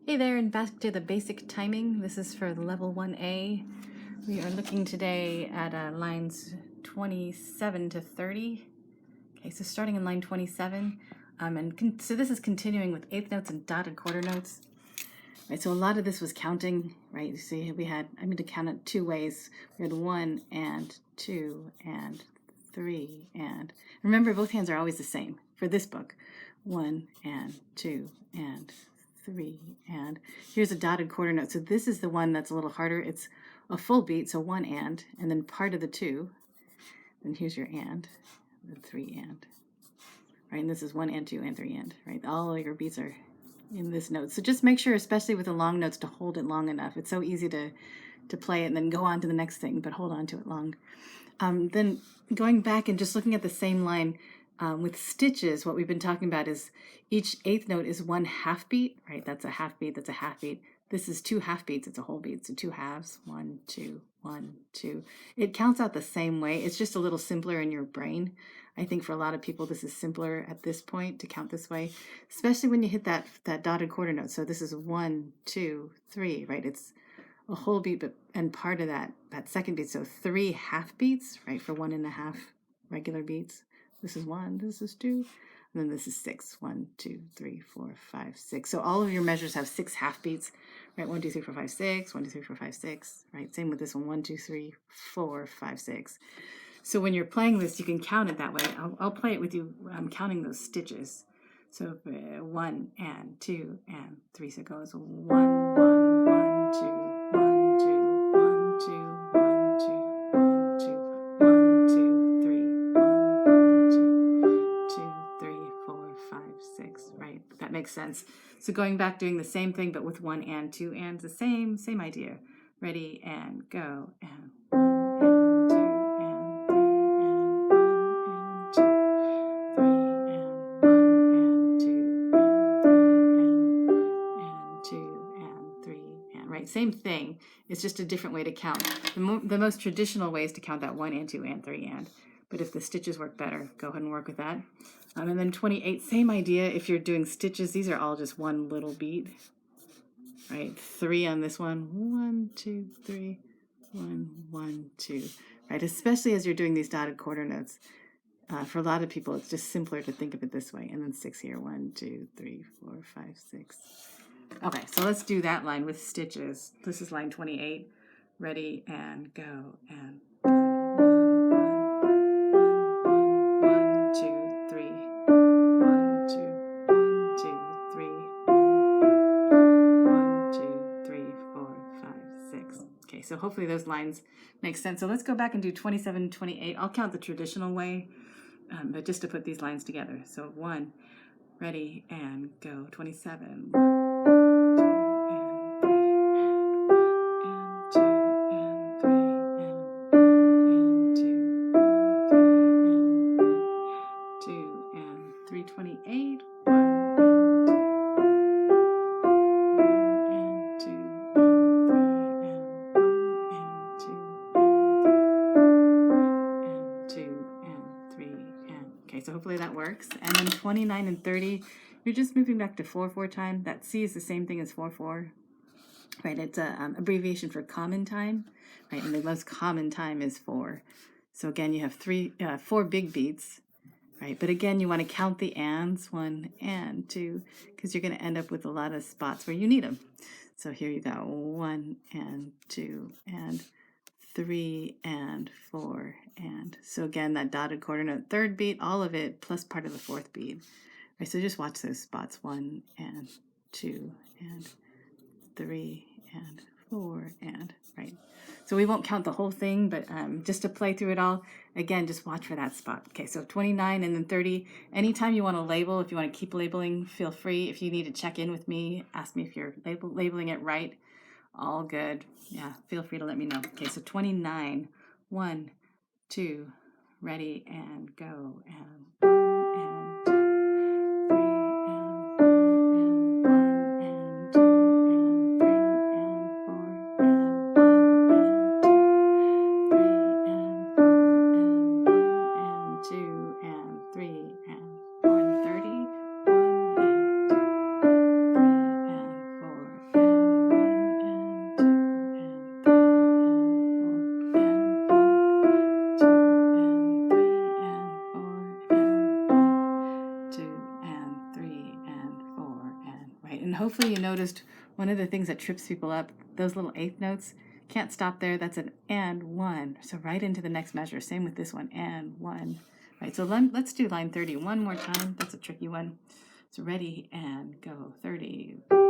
Hey there, and back to the basic timing. This is for level 1A. We are looking today at lines 27 to 30. Okay, so starting in line 27. So this is continuing with eighth notes and dotted quarter notes. Right, so a lot of this was counting, right? You see, I'm going to count it two ways. We had 1 and 2 and 3 and remember, both hands are always the same for this book. 1 and 2 and 3 and here's a dotted quarter note. So this is the one that's a little harder. It's a full beat, so 1 and then part of the 2. And here's your and 3 and. Right, and this is 1 and 2 and 3 and. Right, all of your beats are in this note. So just make sure, especially with the long notes, to hold it long enough. It's so easy to play it and then go on to the next thing, but hold on to it long. Then going back and just looking at the same line with stitches, what we've been talking about is each eighth note is one half beat, right? That's a half beat, that's a half beat. This is two half beats, it's a whole beat, so two halves, 1, 2, 1, 2. It counts out the same way. It's just a little simpler in your brain. I think for a lot of people, this is simpler at this point to count this way, especially when you hit that dotted quarter note. So this is 1, 2, 3, right? It's a whole beat, and part of that second beat. So 3 half beats, right, for 1.5 regular beats. This is 1, this is 2, and then this is 6. 1, 2, 3, 4, 5, 6. So all of your measures have 6 half beats, right? 1, 2, 3, 4, 5, 6. 1, 2, 3, 4, 5, 6. Right. Same with this one. 1, 2, 3, 4, 5, 6. So when you're playing this, you can count it that way. I'll play it with you. I'm counting those stitches. So 1 and 2 and 3. So it goes 1, 1, 1, 2, 1, 2, 1, 2, 1, 2, 1, 2, 1, 2, 3, 1, 1, 2, 2, 3, 4, 5, 6. Right? That makes sense. So going back, doing the same thing, but with 1 and 2 and the same idea. Ready and go and 1 and 2 and 3 and 1 and 2, 3 and 1 and 2 and 2 and 3 and right. Same thing. It's just a different way to count. The most traditional way is to count that 1 and 2 and 3 and. But if the stitches work better, go ahead and work with that. And then 28, same idea. If you're doing stitches, these are all just one little beat. Right, 3 on this one. 1, 2, 3, 1, 1, 2. Right, especially as you're doing these dotted quarter notes. For a lot of people, it's just simpler to think of it this way. And then 6 here. 1, 2, 3, 4, 5, 6. Okay, so let's do that line with stitches. This is line 28. Ready and go and 1, 1, 2, 3, 1, 2, 1, 2, 3, 1, 2, 3, 4, 5, 6. Okay, so hopefully those lines make sense. So let's go back and do 27 and 28. I'll count the traditional way, but just to put these lines together. So 1, ready and go. 27. 28, 1 and 2 and 3 and 1 and 2 and 3 and okay, so hopefully that works. And then 29 and 30, you're just moving back to 4/4 time. That C is the same thing as 4/4. Right, it's a abbreviation for common time, right? And the most common time is 4. So again, you have 4 big beats. Right, but again, you want to count the ands, 1 and 2, because you're going to end up with a lot of spots where you need them. So here you go, 1 and 2 and 3 and 4 and. So again, that dotted quarter note, third beat, all of it, plus part of the fourth beat. Right, so just watch those spots, 1 and 2 and 3 and 4 and, right. So we won't count the whole thing, but just to play through it all, again, just watch for that spot. Okay, so 29 and then 30. Anytime you want to label, if you want to keep labeling, feel free. If you need to check in with me, ask me if you're labeling it right. All good. Yeah, feel free to let me know. Okay, so 29. 1, 2, ready and go. And 1 and 2, 3 and 4 and 1 and 2 and 3 and 4 and 1 and 2, 3 and 4 and 1 and 2 and 3 and 4 and 30. 1 and 2, 3 and 4 right? And hopefully you noticed one of the things that trips people up, those little eighth notes, can't stop there. That's an and one. So right into the next measure. Same with this one, and one. Right, so let's do line 30 one more time. That's a tricky one. So ready and go, 30.